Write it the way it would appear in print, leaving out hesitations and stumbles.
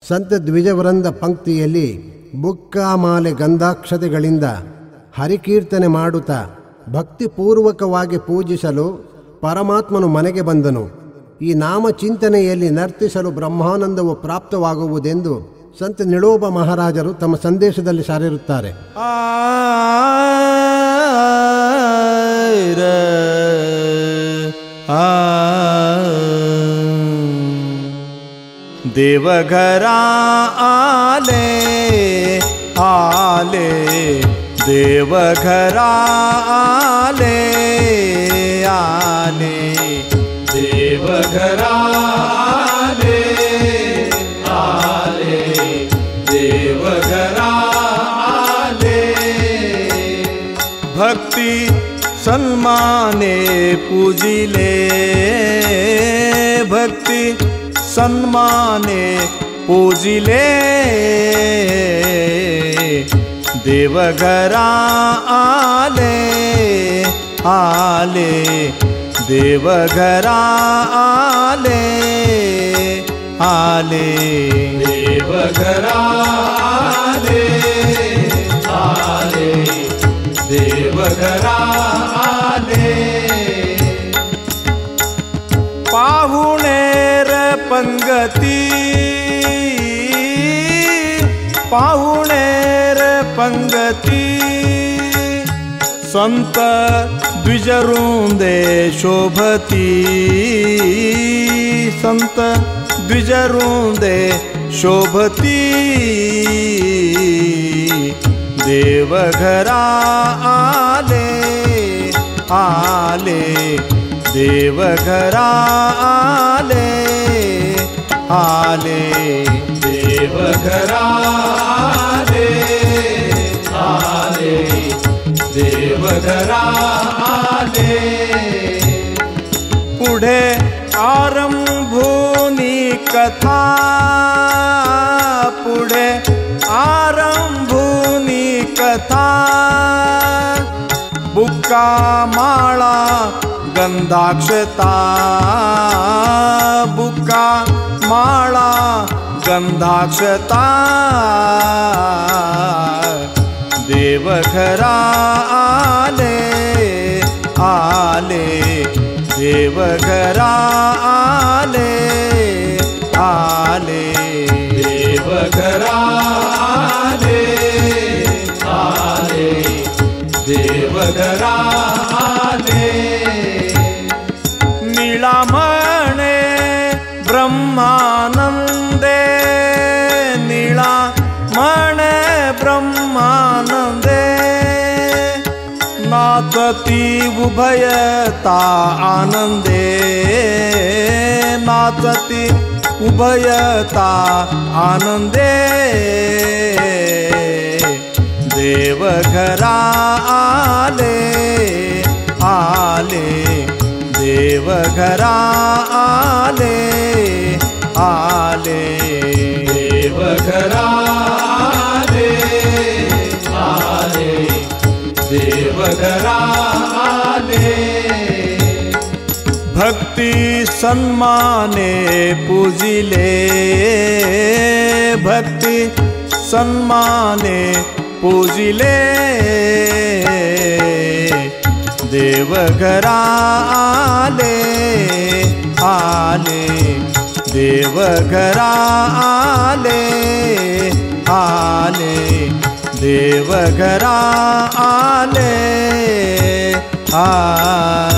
ಸಂತ ದ್ವಿಜವೃಂದ ಪಂಕ್ತಿಯಲ್ಲಿ ಬುಕ್ಕಾಮಾಲೆ ಗಂಧಾಕ್ಷತೆಗಳಿಂದ ಹರಿಕೀರ್ತನೆ ಮಾಡುತ್ತಾ ಭಕ್ತಿಪೂರ್ವಕವಾಗಿ ಪೂಜಿಸಲು ಪರಮಾತ್ಮನು ಮನೆಗೆ ಬಂದನು. ಈ ನಾಮಚಿಂತನೆಯಲ್ಲಿ ನರ್ತಿಸಲು ಬ್ರಹ್ಮಾನಂದವು ಪ್ರಾಪ್ತವಾಗುವುದೆಂದು ಸಂತ ನಿಳೋಬ ಮಹಾರಾಜರು ತಮ್ಮ ಸಂದೇಶದಲ್ಲಿ ಸಾರಿರುತ್ತಾರೆ. देवघरा आले आले देवघरा आले आले देवघरा आले आले देवघरा आले भक्ति सन्माने पूजिले भक्ति सन्माने पूजिले देवघरा आले आले देवघरा आले आले देवघरा आले आले देवघरा आले पाहुणेर पंगती पाहुणेर पंगती संत द्विजवृंदे शोभती संत द्विजवृंदे शोभती देवघरा आले आले देवघरा आले आले देवघरा आले आले देवघरा आले पुढे आरंभोनी कथा पुढे आरंभोनी कथा बुक्का माळा गंधाक्षता बुक्का माळा गंधाक्षता देवघरा आले आले देवघरा आले आले देवघरा आले आले देवघरा आले नीला म्हणे ब्रह्मानंदे नीला म्हणे ब्रह्मानंदे नाचती उभयता आनंदे नाचती उभयता आनंदे देवघरा आले आले देवघरा आले आले देवघरा आले आले देवघरा आले भक्ति सन्माने पूजिले भक्ति सन्माने पूजिले देवघरा आले आले देवघरा आले आले देवघरा आले आले